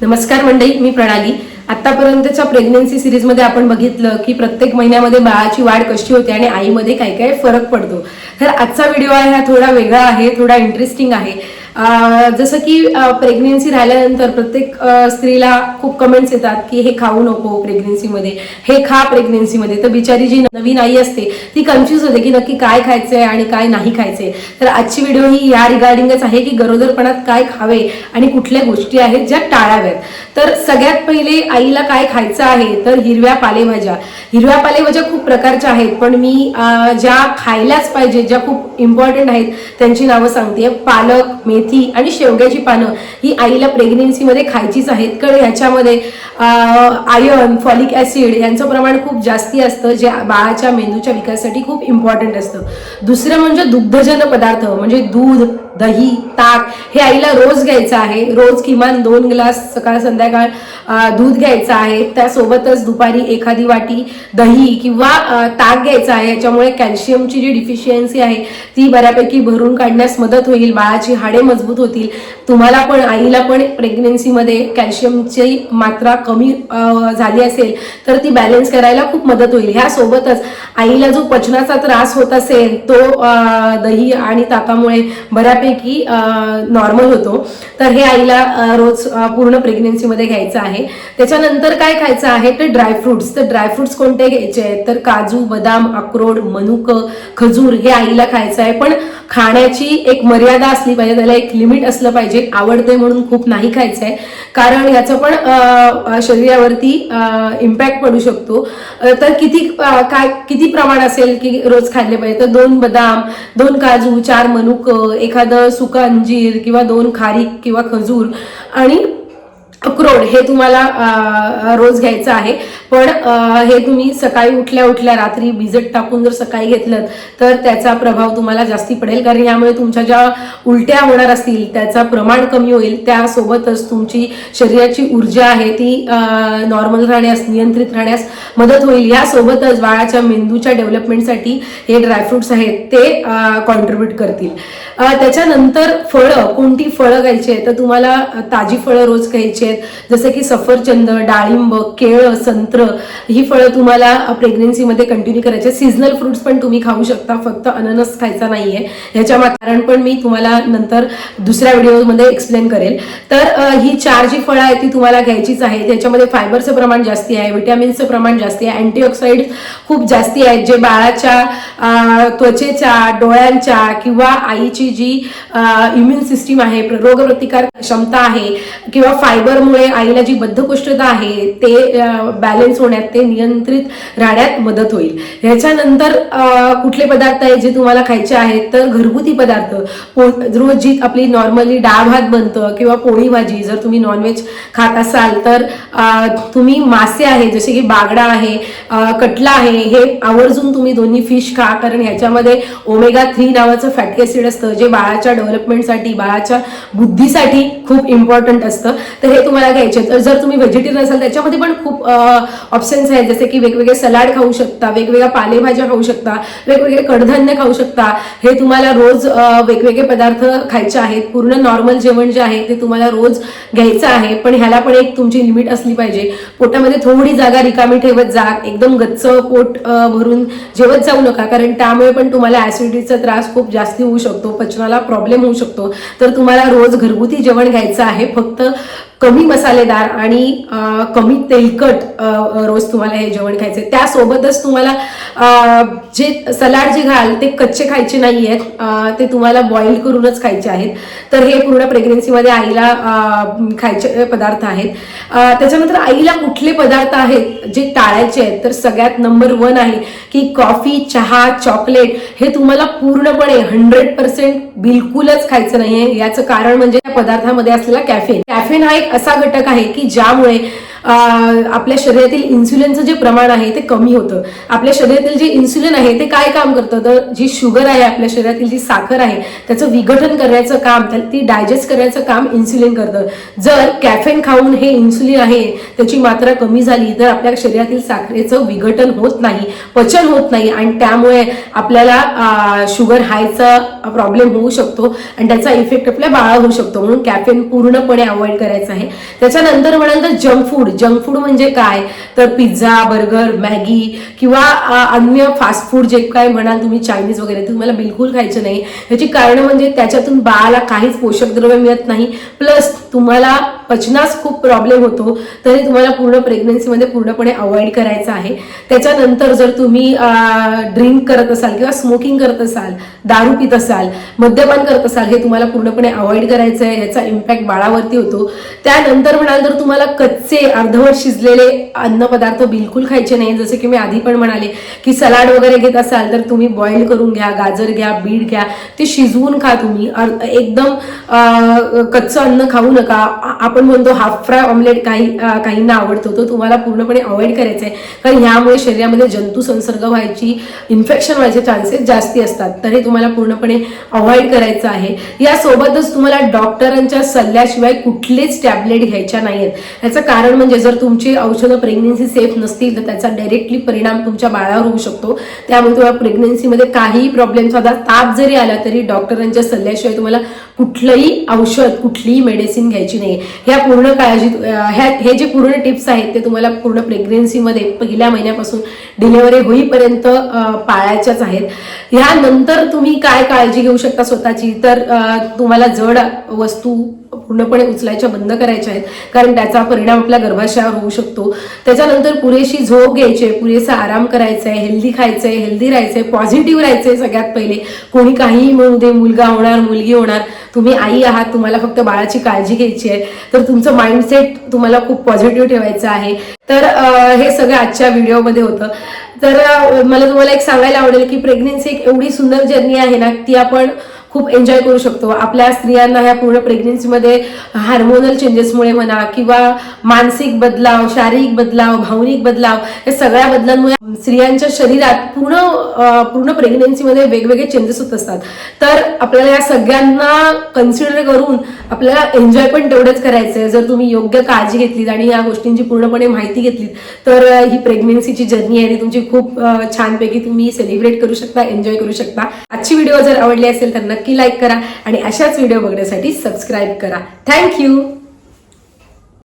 नमस्कार मंडळी, मी प्रणाली. आतापर्यंतच्या प्रेग्नन्सी सिरीजमध्ये आपण बघितलं की प्रत्येक महिन्यामध्ये बाळाची वाढ कशी होते आणि आईमध्ये काय काय फरक पडतो. तर आजचा व्हिडिओ आहे हा थोडा वेगळा आहे, थोडा इंटरेस्टिंग आहे. जसं की प्रेग्नेन्सी राहिल्यानंतर प्रत्येक स्त्रीला खूप कमेंट्स येतात की हे खाऊ नको प्रेग्नेन्सीमध्ये, हे खा प्रेग्नेन्सीमध्ये. तर बिचारी जी नवीन आई असते ती कन्फ्यूज होते की नक्की काय खायचंय आणि काय नाही खायचंय. तर आजची व्हिडिओ ही या रिगार्डिंगच आहे की गरोदरपणात काय खावे आणि कुठल्या गोष्टी आहेत ज्या टाळाव्यात. तर सगळ्यात पहिले आईला काय खायचं आहे तर हिरव्या पालेभाज्या. हिरव्या पालेभाज्या खूप प्रकारच्या आहेत, पण मी ज्या खायलाच पाहिजे, ज्या खूप इम्पॉर्टंट आहेत त्यांची नावं सांगते. पालक, मेथी आणि शेवग्याची पानं ही आईला प्रेग्नेन्सीमध्ये खायचीच आहेत, कारण ह्याच्यामध्ये आयर्न, फॉलिक ऍसिड यांचं प्रमाण खूप जास्ती असतं, जे बाळाच्या मेंदूच्या विकासासाठी खूप इम्पॉर्टंट असतं. दुसरं म्हणजे दुग्धजन्य पदार्थ म्हणजे दूध, दही, ताक हे आईला रोज घ्यायचं आहे. रोज किमान 2 ग्लास सकाळ संध्याकाळ दूध घ्यायचं आहे. त्यासोबतच दुपारी एखादी वाटी दही किंवा ताक घ्यायचं आहे. याच्यामुळे कॅल्शियमची जी डिफिशियन्सी आहे ती बऱ्यापैकी भरून काढण्यास मदत होईल. बाळाची हाडे मजबूत होतील. तुम्हाला पण आईला पण प्रेग्नेन्सीमध्ये कॅल्शियमची मात्रा कमी झाली असेल तर ती बॅलन्स करायला खूप मदत होईल. ह्यासोबतच आईला जो पचनाचा त्रास होत असेल तो दही आणि ताकामुळे बऱ्यापैकी नॉर्मल होतो. तर हे आईला रोज पूर्ण प्रेग्नेन्सीमध्ये घ्यायचं आहे. त्याच्यानंतर काय खायचं आहे तर ड्रायफ्रुट्स. तर ड्रायफ्रुट्स कोणते घ्यायचे आहेत तर काजू, बदाम, अक्रोड, मनुक, खजूर हे आईला खायचं आहे. पण खाण्याची एक मर्यादा असली पाहिजे, त्याला एक लिमिट असलं पाहिजे. आवडते म्हणून खूप नाही खायचं आहे, कारण याचं पण शरीरावरती इम्पॅक्ट पडू शकतो. तर किती प्रमाण असेल की रोज खाल्ले पाहिजे तर 2 बदाम, 2 काजू, 4 मनुक, एखादं सुका अंजीर किंवा 2 खारीक किंवा खजूर आणि अक्रोड हे तुम्हाला रोज घ्यायचं आहे. पण हे तुम्ही सकाळी उठल्या रात्री भिजत टाकून जर सकाळी घेतलं तर त्याचा प्रभाव तुम्हाला जास्ती पडेल, कारण यामुळे तुमच्या ज्या उलट्या होणार असतील त्याचं प्रमाण कमी होईल. त्यासोबतच तुमची शरीराची ऊर्जा आहे ती नॉर्मल राहण्यास, नियंत्रित राहण्यास मदत होईल. यासोबतच बाळाच्या मेंदूच्या डेव्हलपमेंटसाठी हे ड्रायफ्रुट्स आहेत ते कॉन्ट्रीब्यूट करतील. त्याच्यानंतर फळं, कोणती फळं घ्यायची आहे तर तुम्हाला ताजी फळं रोज घ्यायची आहेत, जसं की सफरचंद, डाळिंब, केळं, संत्र ही फळं तुम्हाला प्रेग्नेन्सीमध्ये कंटिन्यू करायचे. सीझनल फ्रुट्स पण तुम्ही खाऊ शकता, फक्त अननस खायचा नाहीये. ह्याच्या कारण पण मी तुम्हाला नंतर दुसऱ्या व्हिडिओमध्ये एक्सप्लेन करेल. तर ही 4 जी फळं आहेत ती तुम्हाला घ्यायचीच आहे. त्याच्यामध्ये फायबरचं प्रमाण जास्ती आहे, विटॅमिन्सचं प्रमाण जास्ती आहे, अँटीऑक्सिडंट खूप जास्ती आहेत, जे बाळाच्या त्वचेच्या, डोळ्यांच्या किंवा आईची जी इम्युन सिस्टीम आहे, रोगप्रतिकार क्षमता आहे किंवा फायबरमुळे आईला जी बद्धकोष्ठता आहे ते बॅलन्स होण्यात, ते नियंत्रित राहण्यात मदत होईल. ह्याच्यानंतर कुठले पदार्थ आहेत जे तुम्हाला खायचे आहेत तर घरगुती पदार्थ. रोज जी आपली नॉर्मली डाळ भात बनतं किंवा पोळी भाजी, जर तुम्ही नॉनव्हेज खात असाल तर तुम्ही मासे आहे जसे की बागडा आहे, कटला आहे, हे आवर्जून तुम्ही दोन्ही फिश खा, कारण ह्याच्यामध्ये ओमेगा 3 नावाचं फॅटी ऍसिड असतं, जे बाळाच्या डेव्हलपमेंटसाठी, बाळाच्या बुद्धीसाठी खूप इम्पॉर्टंट असतं. तर हे तुम्हाला घ्यायचे. तर जर तुम्ही व्हेजिटेरियन असाल त्याच्यामध्ये पण खूप ऑप्शन्स आहेत, जसे की वेगवेगळे सलाड खाऊ शकता, वेगवेगळ्या पालेभाज्या खाऊ शकता, वेगवेगळे कडधान्य खाऊ शकता. हे तुम्हाला रोज वेगवेगळे पदार्थ खायचे आहेत. पूर्ण नॉर्मल जेवण जे आहे ते तुम्हाला रोज घ्यायचं आहे, पण ह्याला पण एक तुमची लिमिट असली पाहिजे. पोटामध्ये थोडी जागा रिकामी ठेवत जा, एकदम गच्च पोट भरून जेवत जाऊ नका, कारण त्यामुळे पण तुम्हाला ऍसिडिटीचा त्रास खूप जास्ती होऊ शकतो, पचनाला प्रॉब्लेम होऊ शकतो. तर तुम्हाला रोज घरगुती जेवण घ्यायचं आहे, फक्त कमी मसालेदार आणि कमी तेलकट रोज तुम्हाला हे जेवण खायचे. त्यासोबतच तुम्हाला जे सलाड जे घाल ते कच्चे खायचे नाही आहेत, ते तुम्हाला बॉईल करूनच खायचे आहेत. तर हे पूर्ण प्रेग्नेन्सीमध्ये आईला खायचे पदार्थ आहेत. त्याच्यानंतर आईला कुठले पदार्थ आहेत जे टाळायचे आहेत तर सगळ्यात नंबर 1 आहे की कॉफी, चहा, चॉकलेट हे तुम्हाला पूर्णपणे 100% बिलकुलच खायचं नाहीये. याचं कारण म्हणजे या पदार्थामध्ये असलेला कॅफेन. कॅफेन हा एक असा घटक आहे की ज्यामुळे आपल्या शरीरातील इन्सुलिनचं जे प्रमाण आहे ते कमी होतं. आपल्या शरीरातील जे इन्सुलिन आहे ते काय काम करतं, तर जी शुगर आहे, आपल्या शरीरातील जी साखर आहे त्याचं विघटन करण्याचं काम, ती डायजेस्ट करण्याचं काम इन्सुलिन करतं. जर कॅफेन खाऊन हे इन्सुलिन आहे त्याची मात्रा कमी झाली तर आपल्या शरीरातील साखरेचं विघटन होत नाही, पचन होत नाही आणि त्यामुळे आपल्याला शुगर हायचा प्रॉब्लेम होऊ शकतो आणि त्याचा इफेक्ट आपल्या बाळावर होऊ शकतो. म्हणून कॅफेन पूर्णपणे अवॉइड करायचं आहे. त्याच्यानंतर म्हणाल तर जंक फूड म्हणजे काय, तर पिझ्झा, बर्गर, मॅगी किंवा अन्य फास्ट फूड जे काय म्हणाल तुम्ही, चायनीज वगैरे, तुम्हाला बिलकुल खायचं नाही. याची कारण म्हणजे त्याच्यातून बाळाला काहीच पोषक द्रव्य मिळत नाही, प्लस तुम्हाला पचनास खूप प्रॉब्लेम होतो. तरी तुम्हाला पूर्ण प्रेग्नन्सीमध्ये पूर्णपणे अवॉइड करायचं आहे. त्याच्यानंतर जर तुम्ही ड्रिंक करत असाल किंवा स्मोकिंग करत असाल, दारू पित असाल, मद्यपान करत असाल, हे तुम्हाला पूर्णपणे अवॉइड करायचं आहे. याचा इम्पॅक्ट बाळावरती होतो. त्यानंतर म्हणाल तर तुम्हाला कच्चे अर्धवट शिजलेले अन्नपदार्थ बिलकुल खायचे नाही. जसं की मी आधी पण म्हणाले की सलाड वगैरे घेत असाल तर तुम्ही बॉईल करून घ्या, गाजर घ्या, बीट घ्या, ते शिजवून खा. तुम्ही एकदम कच्चं अन्न खाऊ नका. आपण म्हणतो हाफ फ्राय ऑमलेट काहींना आवडतो, तो तुम्हाला पूर्णपणे अवॉइड करायचा आहे. कारण ह्यामुळे शरीरामध्ये जंतू संसर्ग व्हायची, इन्फेक्शन व्हायचे चान्सेस जास्ती असतात. तर हे तुम्हाला पूर्णपणे अवॉइड करायचं आहे. यासोबतच तुम्हाला डॉक्टरांच्या सल्ल्याशिवाय कुठलेच टॅबलेट घ्यायच्या नाहीत. याचं कारण म्हणजे जर तुमची औषधं प्रेग्नेन्सी सेफ नसतील तर त्याचा डायरेक्टली परिणाम तुमच्या बाळावर होऊ शकतो. त्यामुळे तुम्हाला प्रेग्नेन्सीमध्ये काहीही प्रॉब्लेम, साधा ताप जरी आला तरी डॉक्टरांच्या सल्ल्याशिवाय तुम्हाला कुठलंही औषध, कुठलीही मेडिसिन घ्यायची नाही. ह्या पूर्ण काळजी, हे जे पूर्ण टिप्स आहेत ते तुम्हाला पूर्ण प्रेग्नेन्सीमध्ये पहिल्या महिन्यापासून डिलिव्हरी होईपर्यंत पाळायच्याच आहेत. ह्यानंतर तुम्ही काय काळजी घेऊ शकता स्वतःची, तर तुम्हाला जड वस्तू पूर्णपणे उचलायच्या बंद करायच्या आहेत, कारण त्याचा परिणाम आपल्या गर्भाशयावर होऊ शकतो. त्याच्यानंतर पुरेशी झोप घ्यायची, पुरेसा आराम करायचा आहे, हेल्दी खायचंय, हेल्दी राहायचंय, पॉझिटिव्ह राहायचंय. सगळ्यात पहिले कोणी काहीही म्हणू दे, मुलगा होणार, मुलगी होणार, तुम्ही आई आहात, तुम्हाला फक्त बाळाची काळजी घ्यायची आहे. तर तुमचं माइंडसेट तुम्हाला खूप पॉझिटिव्ह ठेवायचं आहे. तर हे सगळं आजच्या व्हिडिओमध्ये होतं. तर मला तुम्हाला एक सांगायला आवडेल की प्रेग्नेन्सी एक एवढी सुंदर जर्नी आहे ना, ती आपण खूप एन्जॉय करू शकतो. आपल्या स्त्रियांना ह्या पूर्ण प्रेग्नेन्सीमध्ये हार्मोनल चेंजेसमुळे म्हणा किंवा मानसिक बदलाव, शारीरिक बदलाव, भावनिक बदलाव, या सगळ्या बदलांमुळे स्त्रियांच्या शरीरात पूर्ण प्रेग्नेन्सीमध्ये वेगवेगळे चेंजेस होत असतात. तर आपल्याला या सगळ्यांना कन्सिडर करून आपल्याला एन्जॉय पण तेवढंच करायचं आहे. जर तुम्ही योग्य काळजी घेतलीत आणि या गोष्टींची पूर्णपणे माहिती घेतलीत तर ही प्रेग्नेन्सीची जर्नी आहे ती तुमची खूप छानपैकी तुम्ही सेलिब्रेट करू शकता, एन्जॉय करू शकता. आजची व्हिडिओ जर आवडली असेल तर नक्की लाईक करा आणि अशाच व्हिडिओ बघण्यासाठी सबस्क्राईब करा. थँक्यू.